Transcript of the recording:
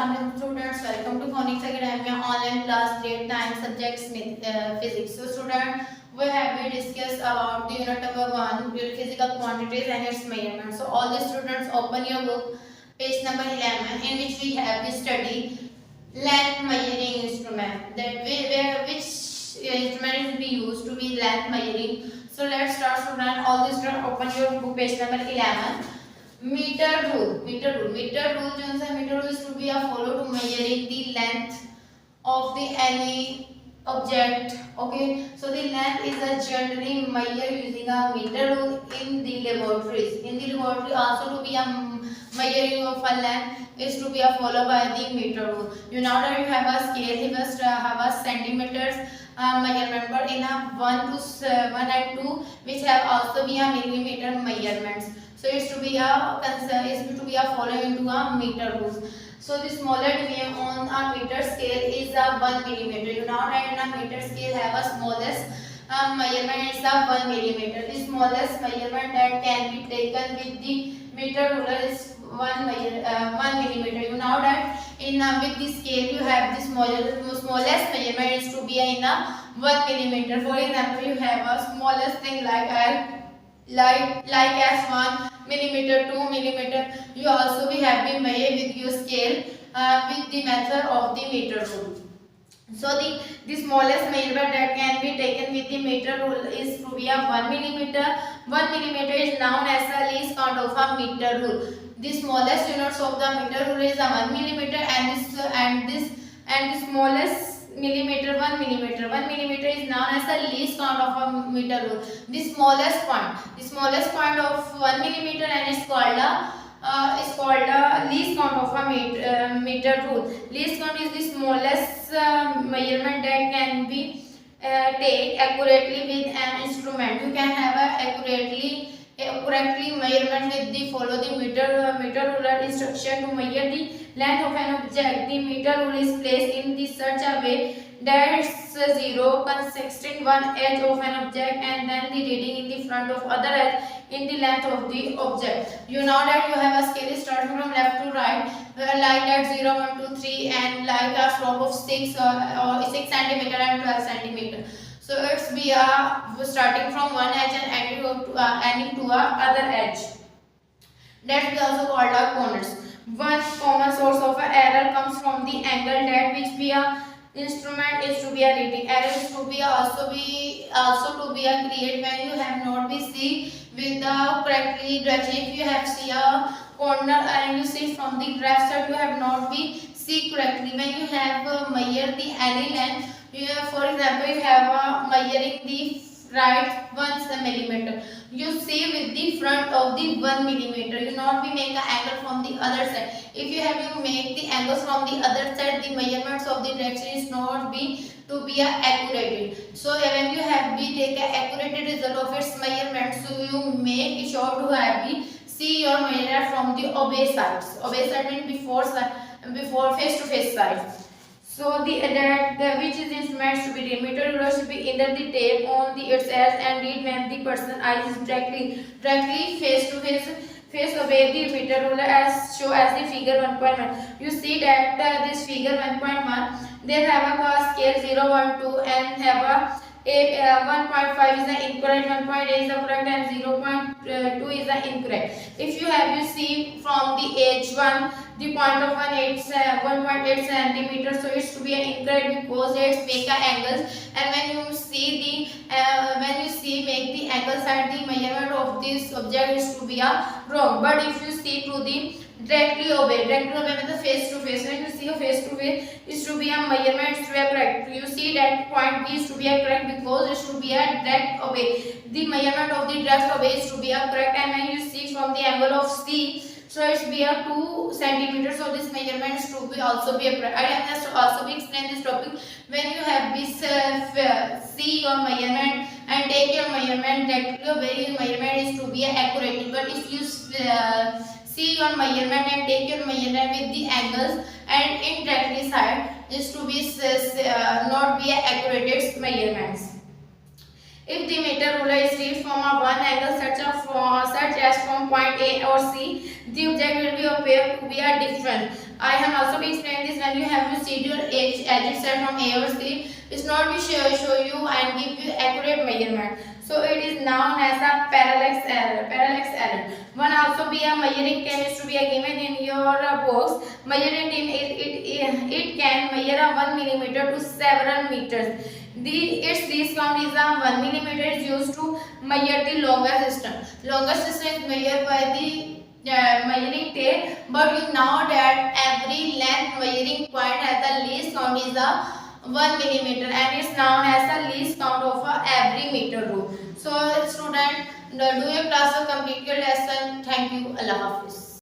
Assalamualaikum students, welcome to Phonics Academia online class date time subjects physics. So students, we have been discussed about the unit number 1 physical quantities and its measurements. So all the students open your book page number 11 in which we have been study length measuring instrument, that which instrument will be used to be length measuring. So let's start student. All the students open your book page number 11. Meter rule जो है meter rule is to be followed to measuring the length of the any object. Okay, so the length is generally measured using a meter rule in the laboratories. In the laboratory also to be a measuring of a length is to be followed by the meter rule. You now that you have a scale, you must have a centimeters measurement, but in a 1 and 2 which have also be a millimeter measurements. So it's to be following into a meter rules. So the smaller division on a meter scale is a 1 millimeter. You know that in a meter scale have a smallest measurement is a 1 millimeter. The smallest measurement that can be taken with the meter ruler is 1 millimeter. You know that in with the scale you have the smallest measurement is to be in a 1 millimeter. For example, you have a smallest thing like as 1 millimeter, 2 millimeter. You also be have been measured with your scale with the method of the meter rule. So the smallest measurement that can be taken with the meter rule is to be a 1 millimeter. 1 millimeter is known as the least count of a meter rule. The smallest units of the meter rule is a 1 millimeter, and the smallest millimeter 1 millimeter. 1 millimeter is known as the least count of a meter rule. The smallest point of 1 millimeter, and it's called a least count of a meter rule. Least count is the smallest measurement that can be take accurately with an instrument. You can have accurately measurement with the follow the meter ruler instruction to measure the length of an object. The meter rule is placed in the such a way that 0 consisting one edge of an object and then the reading in the front of other edge in the length of the object. You know that you have a scale starting from left to right, like that 0, 1, 2, 3, and like a slope of 6 or 6 centimeter and 12 centimeter. So it's be starting from one edge and ending to a other edge. That is also called a corners. One common source of error comes from the angle that which be a instrument is to be a reading. Error is to be also to be a create when you have not be see with the correctly direction. If you have see a corner and you see from the left side you have not be see correctly. When you have measure the any length, you have, for example, you have measuring the right 1 millimeter. You see with the front of the 1 millimeter. You not be make an angle from the other side. If you have you make the angles from the other side, the measurements of the direction is not be to be accurate. So when you have be take a accurate result of its measurements, so you make sure to have be see your measure from the obey sides. Obey side means before face to face side. So which is instruments to be the meter ruler should be either the tape on the its edge and read when the person eyes is directly face to face obey the meter ruler as show as the figure 1.1. You see that this figure 1.1 they have a scale 0, 1, 2 and have a 1.5 is the incorrect, 1.8 is the correct, and 0.2 is the incorrect. If you have you see from the edge 1 the point of 1.8 centimeter, so it's to be an incorrect because it's make angles, and when you see make the angle side, the measurement of this object is to be wrong. But if you see to the directly obey with the face to face, when you see a face to face is to be a measurement is to be correct. You see that point B is to be correct because it should be a direct obey. The measurement of the direct obey is to be correct, and when you see from the angle of C, so it should be a 2 centimeters. So this measurement is to be also be correct. I have just also explain this topic. When you have this see your measurement and take your measurement, directly obey your measurement is to be accurate. But if you see your measurement and take your measurement with the angles and indirectly side is to be not be accurate measurements. If the meter ruler is reached from a one angle such as from point A or C, the object will be appear to be a different. I have also been explained this when you have received your edge set from A or C. It's not be show you and give you accurate measurement. So it is known as a parallax error. Parallax error. One also be a measuring tape is to be given in your box. Measuring tape it can measure a 1 millimeter to several meters. Its least count is a 1 millimeter is used to measure the longest distance. Longest distance is measured by the measuring tape, but you know that every length measuring point has the least count is a 1 millimeter and it's known as the least count of every meter rule. So student, do your class complete your lesson. Thank you. Allah Hafiz.